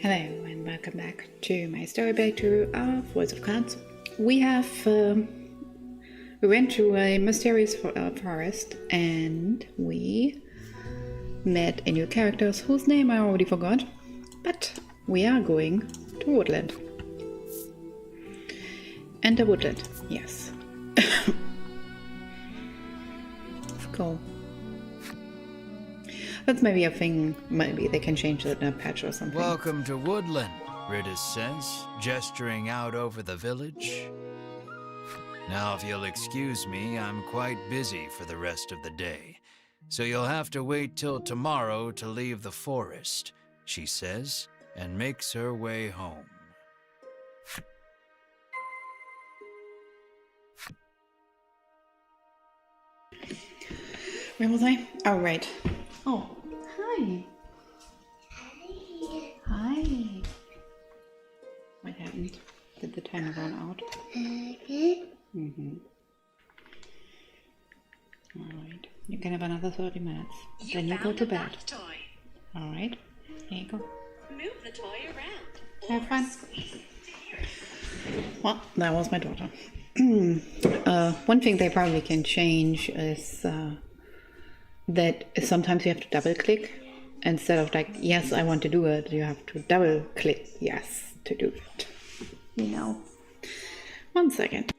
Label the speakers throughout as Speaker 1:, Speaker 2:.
Speaker 1: Hello and welcome back to my story playthrough of Voice of Cards. We went to a mysterious forest and we met a new character whose name I already forgot, but we are going to Woodland. Enter Woodland, yes. Cool. That's maybe a thing, maybe they can change that in a patch or something.
Speaker 2: Welcome to Woodland, Riddis says, gesturing out over the village. Now, if you'll excuse me, I'm quite busy for the rest of the day, so you'll have to wait till tomorrow to leave the forest, she says, and makes her way home.
Speaker 1: Where was I? Oh, right. Oh, hi. Hi. What happened? Did the timer run out? Mm-hmm. Alright. You can have another 30 minutes. Then you go to bed. Alright. Here you go.
Speaker 3: Move the toy around.
Speaker 1: Have fun. Well, that was my daughter. One thing they probably can change is that sometimes you have to double click instead of like, yes, I want to do it, you have to double click yes to do it. You know. 1 second.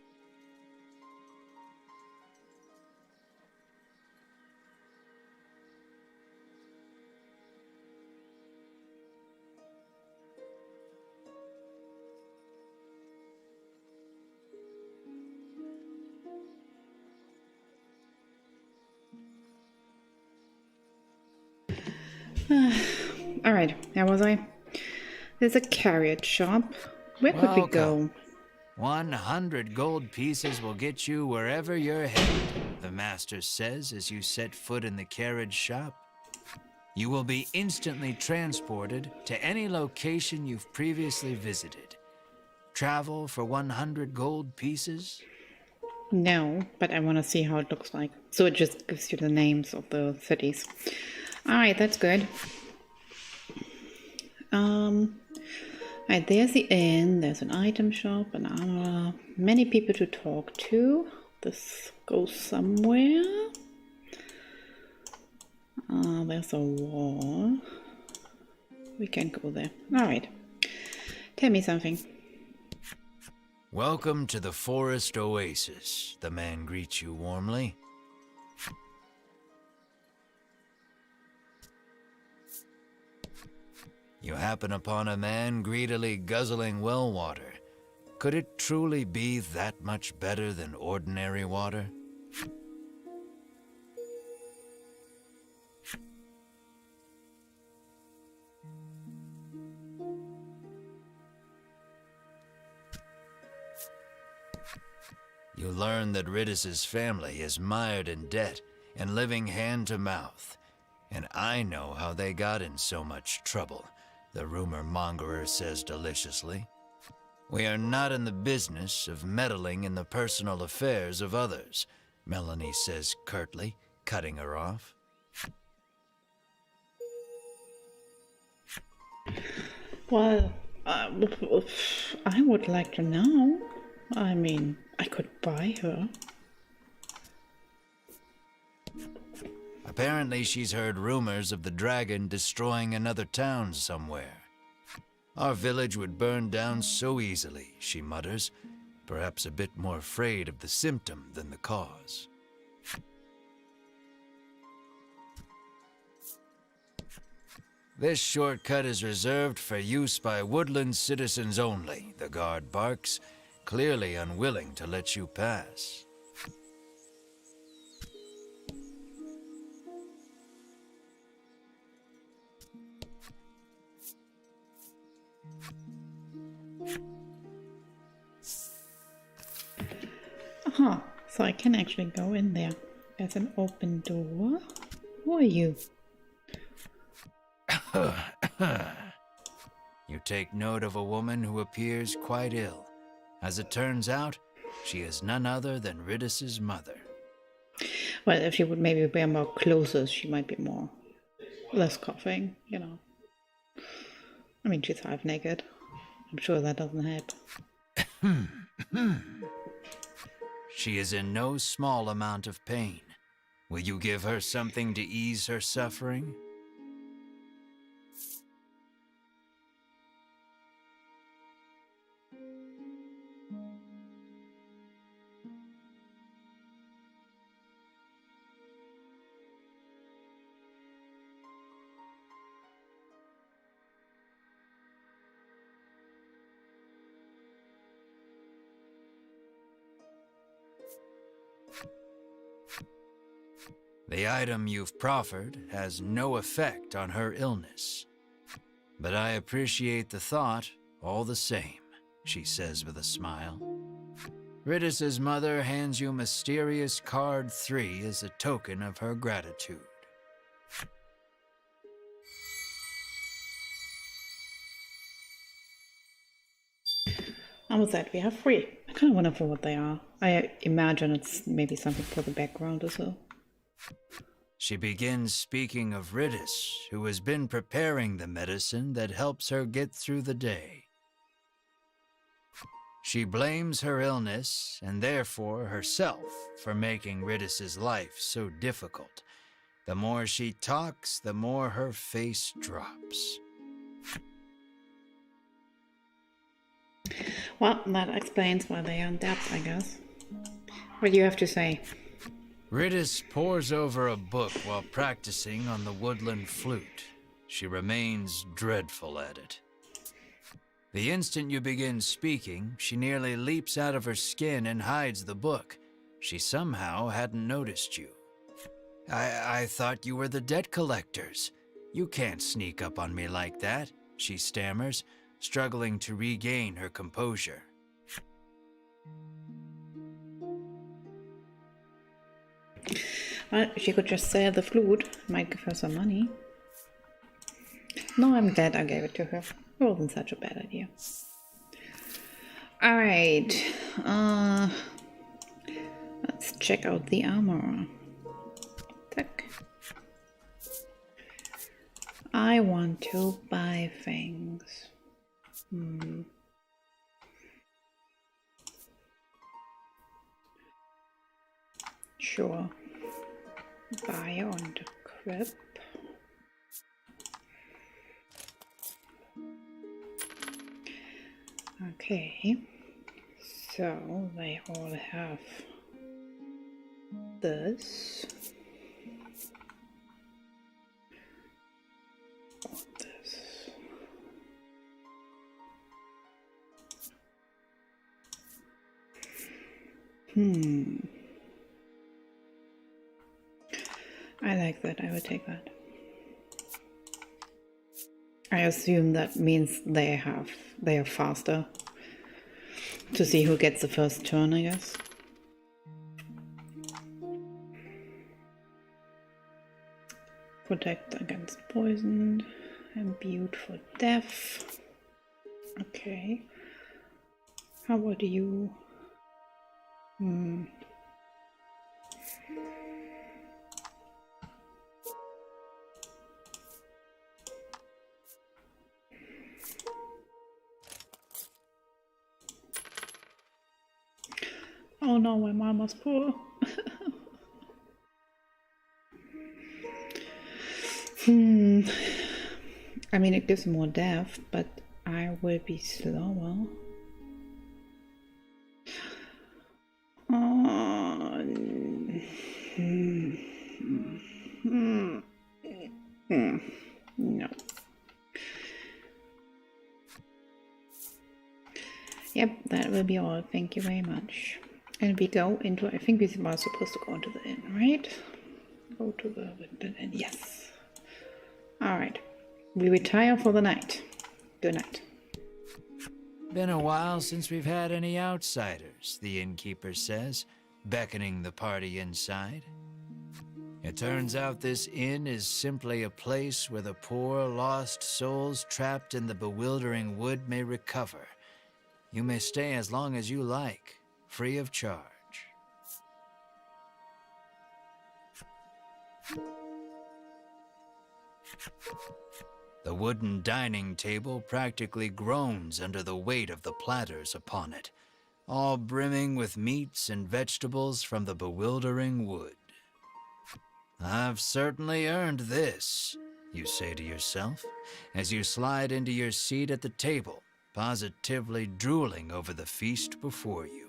Speaker 1: Alright, where was I? There's a carrot shop. Where could we go?
Speaker 2: 100 gold pieces will get you wherever you're headed, the master says as you set foot in the carriage shop. You will be instantly transported to any location you've previously visited. Travel for 100 gold pieces?
Speaker 1: No, but I want to see how it looks like. So it just gives you the names of the cities. Alright, that's good. Right, there's the inn, there's an item shop, an armor, many people to talk to. This goes somewhere. There's a wall. We can't go there. Alright. Tell me something.
Speaker 2: Welcome to the Forest Oasis, the man greets you warmly. You happen upon a man greedily guzzling well water. Could it truly be that much better than ordinary water? You learn that Riddis's family is mired in debt and living hand to mouth. And I know how they got in so much trouble, the rumor mongerer says deliciously. We are not in the business of meddling in the personal affairs of others, Melanie says curtly, cutting her off.
Speaker 1: Well, I would like to know. I mean, I could buy her.
Speaker 2: Apparently she's heard rumors of the dragon destroying another town somewhere. Our village would burn down so easily, she mutters, perhaps a bit more afraid of the symptom than the cause. This shortcut is reserved for use by Woodland citizens only, the guard barks, clearly unwilling to let you pass.
Speaker 1: Huh, so I can actually go in there. There's an open door. Who are you?
Speaker 2: You take note of a woman who appears quite ill. As it turns out, she is none other than Riddis's mother.
Speaker 1: Well, if she would maybe wear more clothes, she might be less coughing, you know. I mean, she's half naked. I'm sure that doesn't help.
Speaker 2: She is in no small amount of pain. Will you give her something to ease her suffering? The item you've proffered has no effect on her illness. But I appreciate the thought all the same, she says with a smile. Ridis's mother hands you mysterious card 3 as a token of her gratitude.
Speaker 1: How was that? We have 3. I kind of wonder for what they are. I imagine it's maybe something for the background or so.
Speaker 2: She begins speaking of Ridis, who has been preparing the medicine that helps her get through the day. She blames her illness, and therefore herself, for making Ridis's life so difficult. The more she talks, the more her face drops.
Speaker 1: Well, that explains why they are in debt, I guess. What do you have to say?
Speaker 2: Ridis pores over a book while practicing on the woodland flute. She remains dreadful at it. The instant you begin speaking, she nearly leaps out of her skin and hides the book. She somehow hadn't noticed you. I thought you were the debt collectors. You can't sneak up on me like that, she stammers, struggling to regain her composure.
Speaker 1: Well, she could just sell the flute. Might give her some money. No, I'm glad I gave it to her. It wasn't such a bad idea. Alright. Let's check out the armor. Tack. I want to buy things. Sure. Buy on the crib. Okay. So they all have this. Or this. I like that. I would take that. I assume that means they are faster to see who gets the first turn, I guess. Protect against poison, imbued for death. Okay. How about you? Oh no, my mama's poor. I mean, it gives more depth, but I will be slower. No. Yep, that will be all. Thank you very much. And we go into, I think we were supposed to go into the inn, right? Go to the inn, yes. Alright. We retire for the night. Good night.
Speaker 2: Been a while since we've had any outsiders, the innkeeper says, beckoning the party inside. It turns out this inn is simply a place where the poor lost souls trapped in the bewildering wood may recover. You may stay as long as you like, free of charge. The wooden dining table practically groans under the weight of the platters upon it, all brimming with meats and vegetables from the bewildering wood. I've certainly earned this, you say to yourself, as you slide into your seat at the table, positively drooling over the feast before you.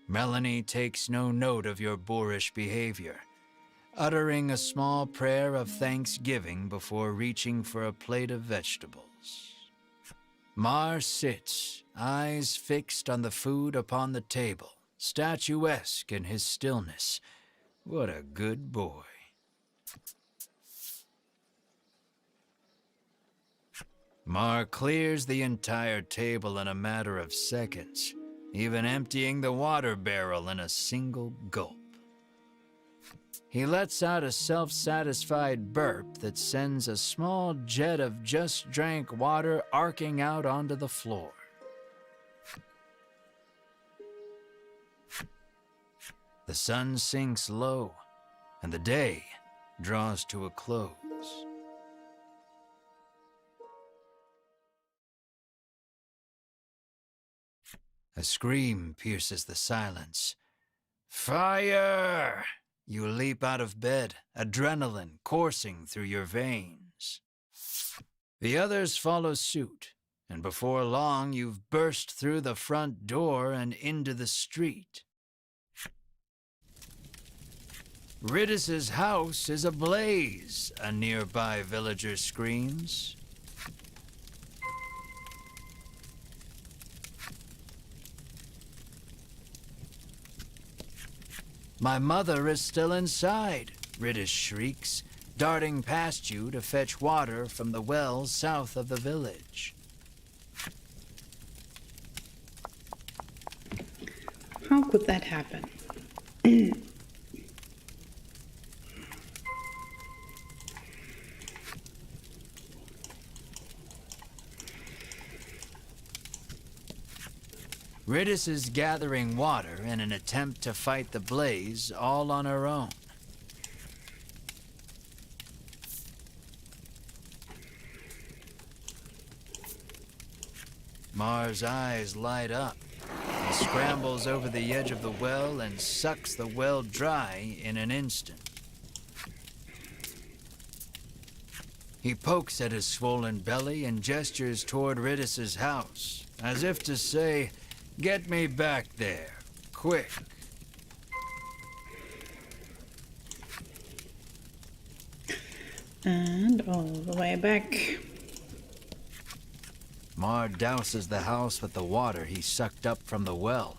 Speaker 2: Melanie takes no note of your boorish behavior, uttering a small prayer of thanksgiving before reaching for a plate of vegetables. Mar sits, eyes fixed on the food upon the table, statuesque in his stillness. What a good boy. Mar clears the entire table in a matter of seconds, even emptying the water barrel in a single gulp. He lets out a self-satisfied burp that sends a small jet of just-drank water arcing out onto the floor. The sun sinks low, and the day draws to a close. A scream pierces the silence. Fire! You leap out of bed, adrenaline coursing through your veins. The others follow suit, and before long you've burst through the front door and into the street. Riddis's house is ablaze, a nearby villager screams. My mother is still inside, Riddis shrieks, darting past you to fetch water from the well south of the village.
Speaker 1: How could that happen?
Speaker 2: Riddis is gathering water in an attempt to fight the blaze all on her own. Mar's eyes light up. He scrambles over the edge of the well and sucks the well dry in an instant. He pokes at his swollen belly and gestures toward Riddis's house, as if to say, "Get me back there, quick."
Speaker 1: And all the way back.
Speaker 2: Mar douses the house with the water he sucked up from the well.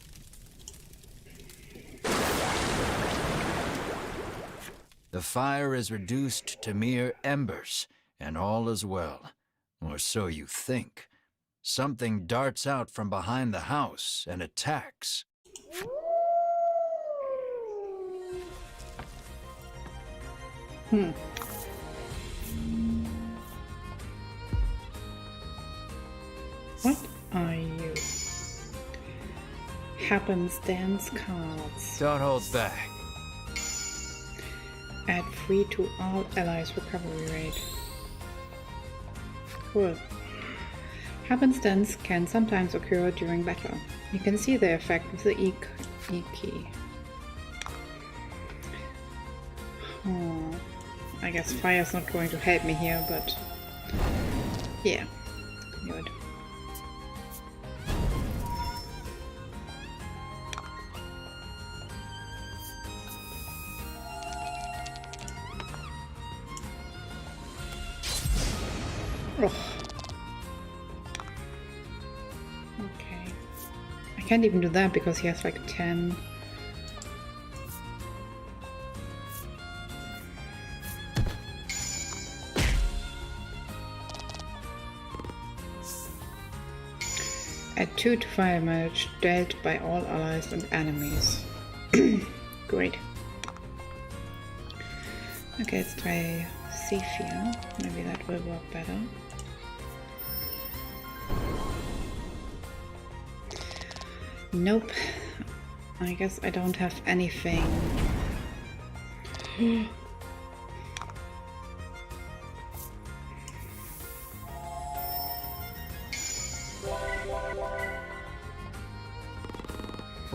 Speaker 2: The fire is reduced to mere embers, and all is well. Or so you think. Something darts out from behind the house and attacks.
Speaker 1: What are you? Happenstance cards.
Speaker 2: Don't hold back.
Speaker 1: Add free to all allies recovery rate. Cool. Happenstance can sometimes occur during battle. You can see the effect with the E key. Oh, I guess fire's not going to help me here, but yeah, good. Oh. Okay. I can't even do that because he has like 10. Add 2 to fire damage dealt by all allies and enemies. Great. Okay, let's try Sephir. Maybe that will work better. Nope. I guess I don't have anything.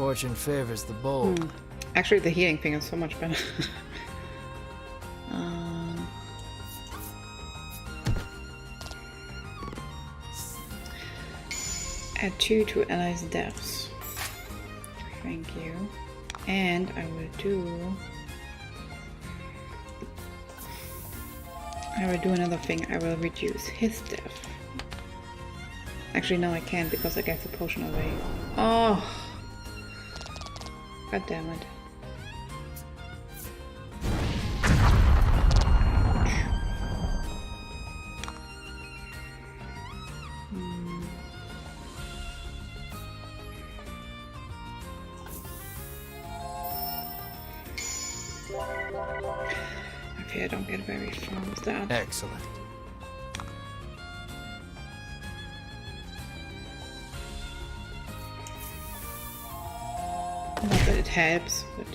Speaker 2: Fortune favors the bold.
Speaker 1: Actually, the healing thing is so much better. um, add 2 to allies' deaths. Thank you. And I will do another thing. I will reduce his death. Actually, no, I can't because I gave the potion away. Oh! God damn it. Okay, I don't get very far with that.
Speaker 2: Excellent.
Speaker 1: Not that it helps, but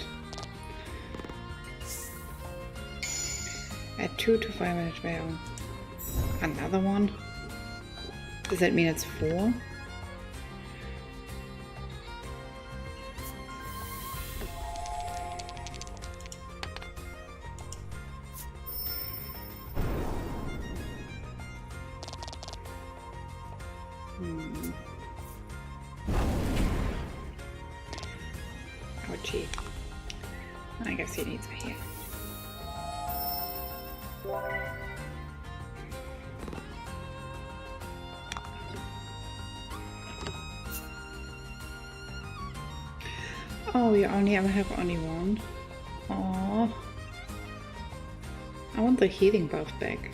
Speaker 1: add 2 to fire manage well. Another one? Does that mean it's 4? Ouchie. I guess he needs a heal. Oh, you only ever have only one? Oh, I want the healing buff back.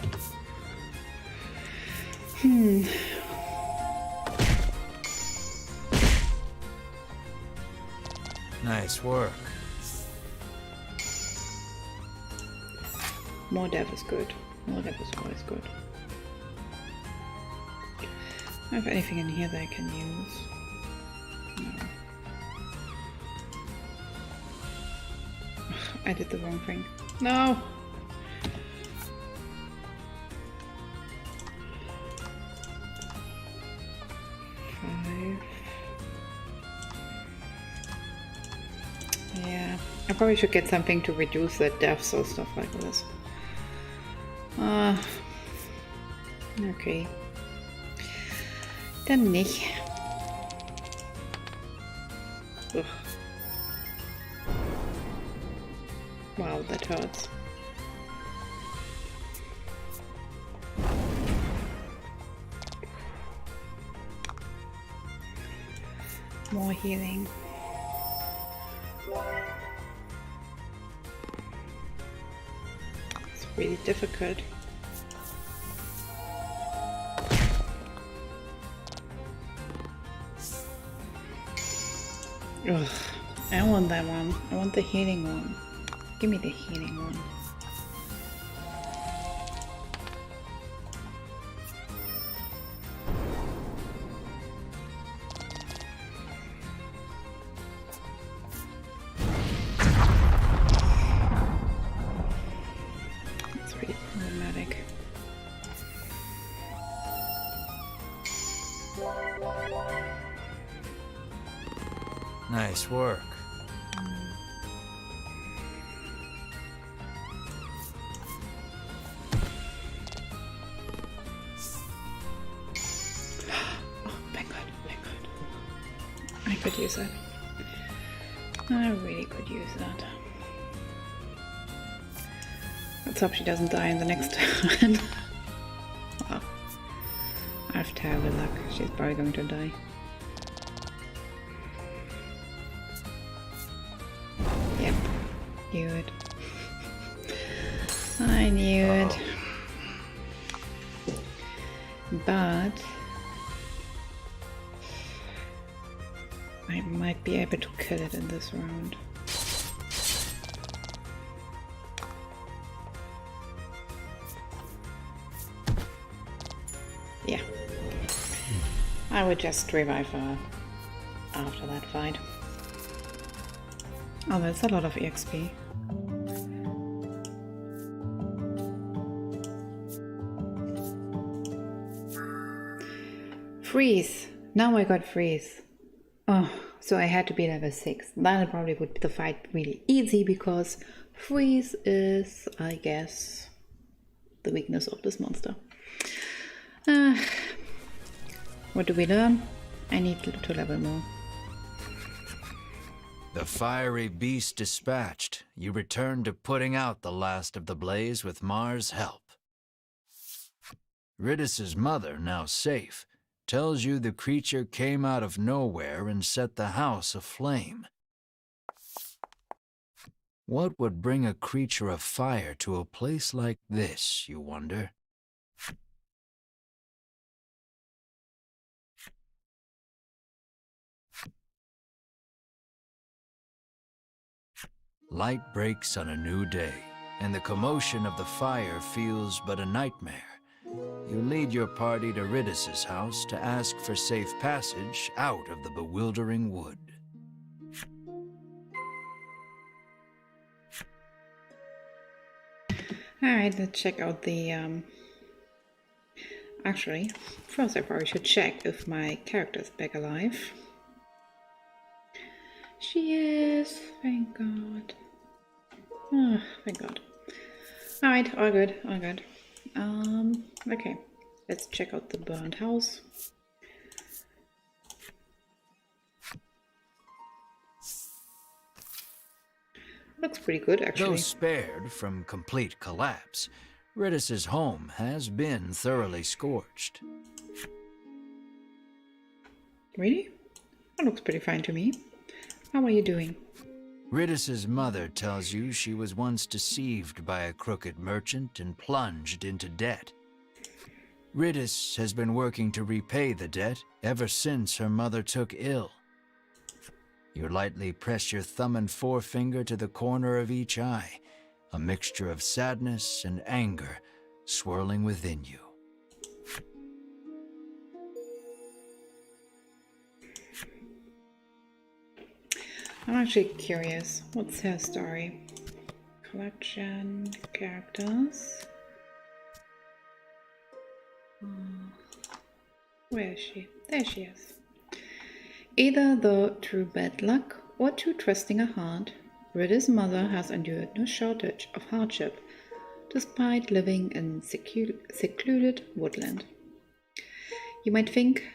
Speaker 2: Nice work.
Speaker 1: More death is good. More death is always good. Do I have anything in here that I can use? No. Ugh, I did the wrong thing. No! Yeah, I probably should get something to reduce the deaths or stuff like this. Okay. Dann nicht. Ugh. Wow, that hurts. More healing. It's really difficult. Ugh, I want that one. I want the healing one. Give me the healing one. That's really problematic.
Speaker 2: Nice work.
Speaker 1: Oh, thank God, thank God. I could use that. I really could use that. Let's hope she doesn't die in the next turn. Wow. I have terrible luck. She's probably going to die. Yep. Knew it. I knew it. But I might be able to kill it in this round. Yeah. I would just revive her after that fight. Oh, that's a lot of EXP. Freeze! Now I got freeze. Oh, So I had to be level 6. Then it probably would be the fight really easy because freeze is, I guess, the weakness of this monster. What do we learn? I need to level more.
Speaker 2: The fiery beast dispatched, you return to putting out the last of the blaze with Mars' help. Ridis's mother, now safe, tells you the creature came out of nowhere and set the house aflame. What would bring a creature of fire to a place like this, you wonder? Light breaks on a new day, and the commotion of the fire feels but a nightmare. You lead your party to Ridis's house to ask for safe passage out of the bewildering wood.
Speaker 1: Alright, let's check out the... Actually, first I probably should check if my character's back alive. She is, thank God. Oh, thank God. Alright, all good, all good. Okay, let's check out the burned house. Looks pretty good, actually.
Speaker 2: Though spared from complete collapse, Ridis's home has been thoroughly scorched.
Speaker 1: Really? That looks pretty fine to me. How are you doing?
Speaker 2: Ridis's mother tells you she was once deceived by a crooked merchant and plunged into debt. Ridis has been working to repay the debt ever since her mother took ill. You lightly press your thumb and forefinger to the corner of each eye, a mixture of sadness and anger swirling within you.
Speaker 1: I'm actually curious. What's her story? Collection, characters. Where is she? There she is. Either through bad luck or too trusting a heart, Ridis's mother has endured no shortage of hardship, despite living in secluded woodland. You might think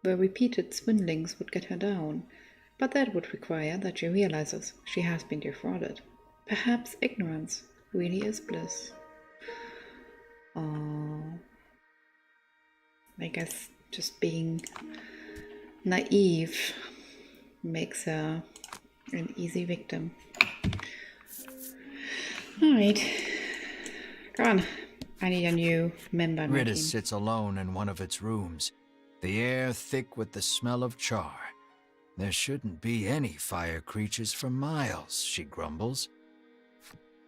Speaker 1: the repeated swindlings would get her down, but that would require that she realizes she has been defrauded. Perhaps ignorance really is bliss. I guess just being naive makes her an easy victim. Alright. Come on. I need a new member.
Speaker 2: Ridis sits alone in one of its rooms, the air thick with the smell of char. There shouldn't be any fire creatures for miles, she grumbles.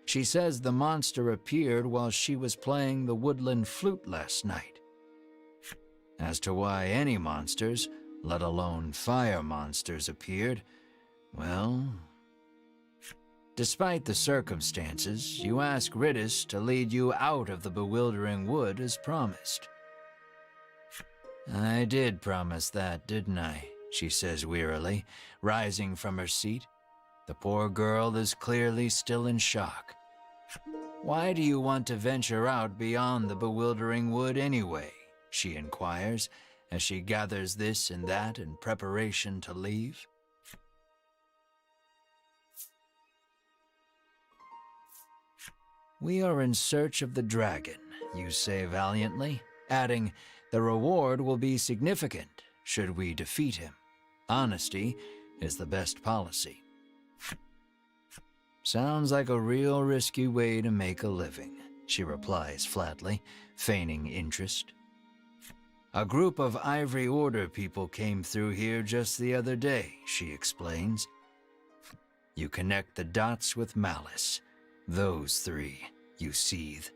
Speaker 2: She says the monster appeared while she was playing the woodland flute last night. As to why any monsters, let alone fire monsters, appeared, well... Despite the circumstances, you ask Ridis to lead you out of the bewildering wood as promised. I did promise that, didn't I? She says wearily, rising from her seat. The poor girl is clearly still in shock. Why do you want to venture out beyond the bewildering wood anyway? She inquires, as she gathers this and that in preparation to leave. We are in search of the dragon, you say valiantly, adding, the reward will be significant should we defeat him. Honesty is the best policy. Sounds like a real risky way to make a living, she replies flatly, feigning interest. A group of Ivory Order people came through here just the other day, she explains. You connect the dots with malice. Those three, you seethe.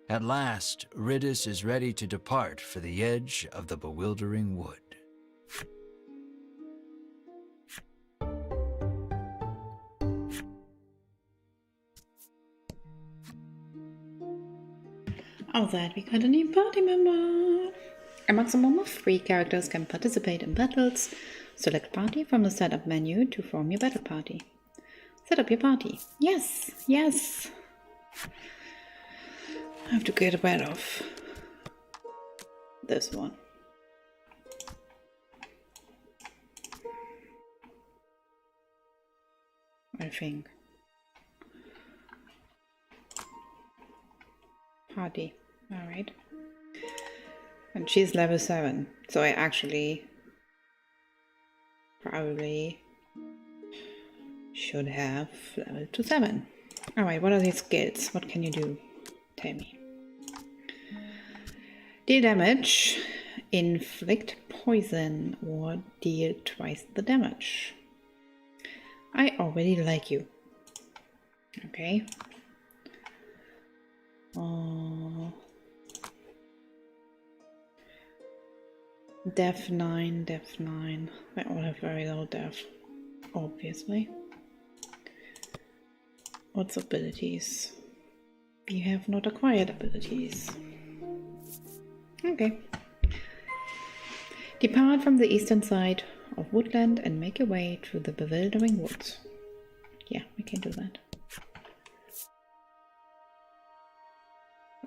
Speaker 2: At last, Ridis is ready to depart for the edge of the bewildering wood.
Speaker 1: All that, we got a new party member. A maximum of 3 characters can participate in battles Select party from the setup menu to form your battle party. Set up your party. Yes, yes. I have to get rid of this one. I think. Party. Alright. And she's level 7. So I actually probably should have level to 7. Alright, what are these skills? What can you do? Tell me. Deal damage, inflict poison, or deal twice the damage. I already like you. Okay. Def 9, Def 9. They all have very low def, obviously. What's abilities? We have not acquired abilities. Okay. Depart from the eastern side of Woodland and make your way through the bewildering woods. Yeah, we can do that.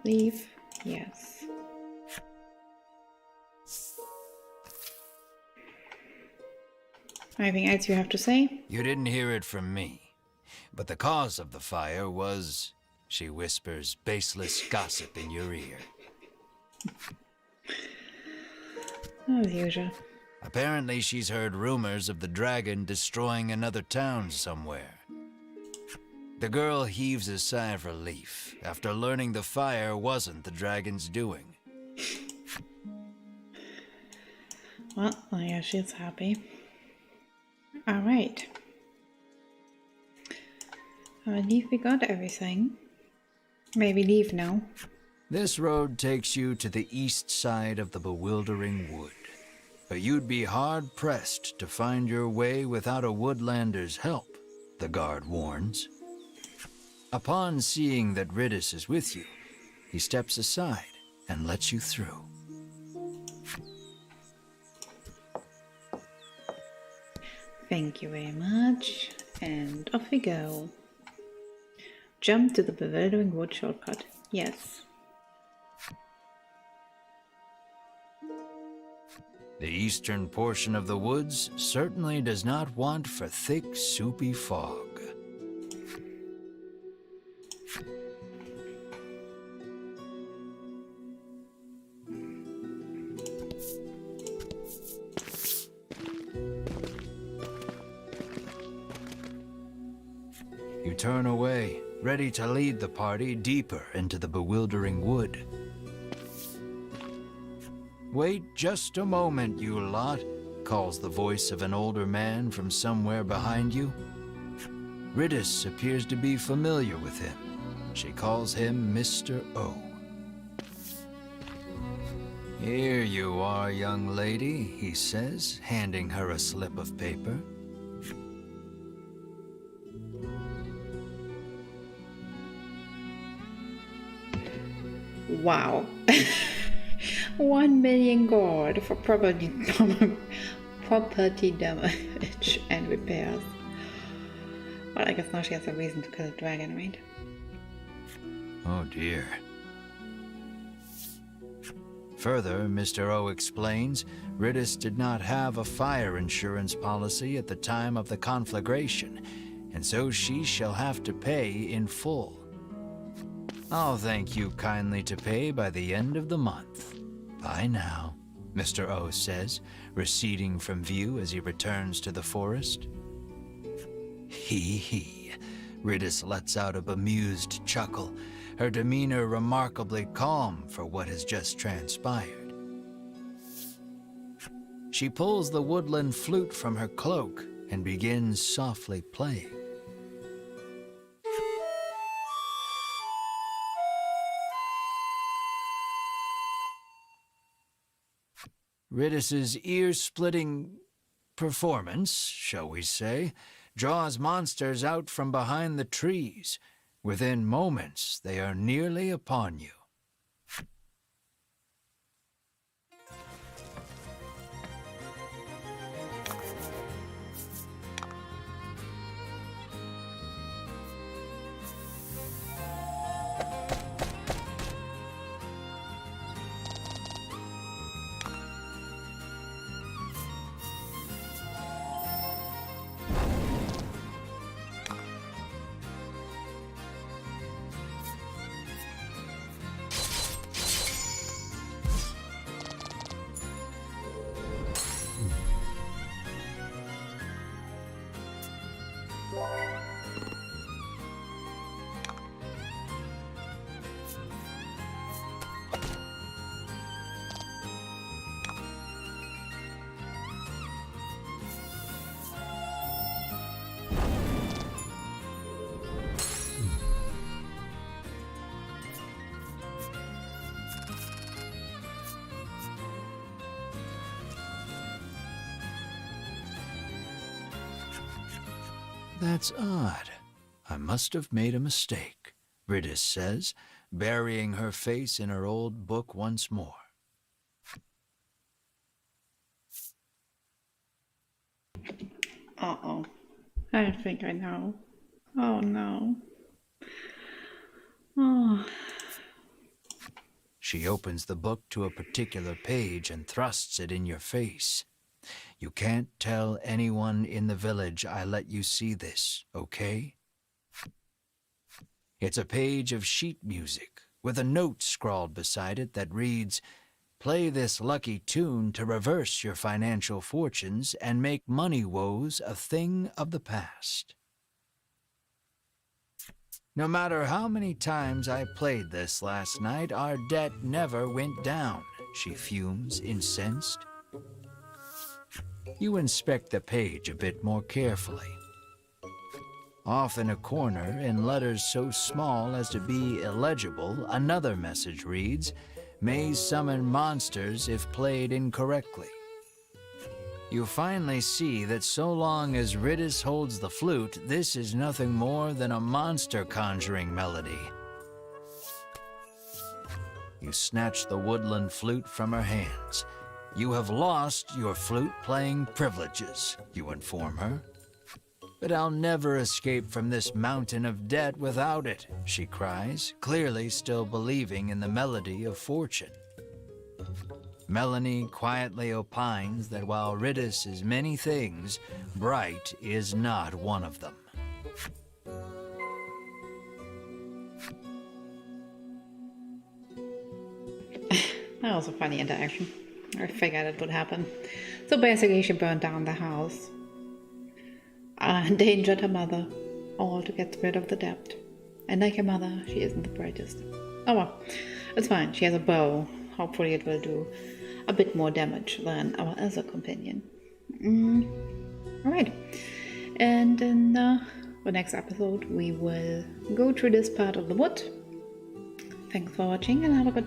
Speaker 1: Leave. Yes. Anything else you have to say?
Speaker 2: You didn't hear it from me. But the cause of the fire was, she whispers baseless gossip in your ear.
Speaker 1: As usual.
Speaker 2: Apparently she's heard rumors of the dragon destroying another town somewhere. The girl heaves a sigh of relief after learning the fire wasn't the dragon's doing.
Speaker 1: Well, I guess she's happy. Alright. I believe we got everything. Maybe leave now.
Speaker 2: This road takes you to the east side of the bewildering wood. But you'd be hard-pressed to find your way without a woodlander's help, the guard warns. Upon seeing that Ridis is with you, he steps aside and lets you through.
Speaker 1: Thank you very much. And off we go. Jump to the bewildering wood shortcut. Yes.
Speaker 2: The eastern portion of the woods certainly does not want for thick, soupy fog. You turn away, ready to lead the party deeper into the bewildering wood. Wait just a moment, you lot, calls the voice of an older man from somewhere behind you. Ridis appears to be familiar with him. She calls him Mr. O. Here you are, young lady, he says, handing her a slip of paper.
Speaker 1: Wow. 1 million gold for property damage and repairs. Well, I guess now she has a reason to kill a dragon, right?
Speaker 2: Oh dear. Further, Mr. O explains, Ridis did not have a fire insurance policy at the time of the conflagration, and so she shall have to pay in full. I'll thank you kindly to pay by the end of the month. Bye now, Mr. O says, receding from view as he returns to the forest. Hee. Ridis lets out a bemused chuckle, her demeanor remarkably calm for what has just transpired. She pulls the woodland flute from her cloak and begins softly playing. Ridis's ear-splitting performance, shall we say, draws monsters out from behind the trees. Within moments, they are nearly upon you. That's odd. I must have made a mistake, Riddis says, burying her face in her old book once more.
Speaker 1: Uh-oh. I think I know. Oh no. Oh.
Speaker 2: She opens the book to a particular page and thrusts it in your face. You can't tell anyone in the village I let you see this, okay? It's a page of sheet music with a note scrawled beside it that reads, "Play this lucky tune to reverse your financial fortunes and make money woes a thing of the past." No matter how many times I played this last night, our debt never went down, she fumes, incensed. You inspect the page a bit more carefully. Off in a corner, in letters so small as to be illegible, another message reads, "May summon monsters if played incorrectly." You finally see that so long as Riddis holds the flute, this is nothing more than a monster conjuring melody. You snatch the woodland flute from her hands. "You have lost your flute-playing privileges," you inform her. "But I'll never escape from this mountain of debt without it," she cries, clearly still believing in the melody of fortune. Melanie quietly opines that while Riddis is many things, bright is not one of them.
Speaker 1: That was a funny interaction. I figured it would happen. So basically she burned down the house. Endangered her mother, all to get rid of the debt. And like her mother, she isn't the brightest. Oh well, it's fine. She has a bow. Hopefully it will do a bit more damage than our other companion. Alright. And in the next episode we will go through this part of the wood. Thanks for watching and have a good day.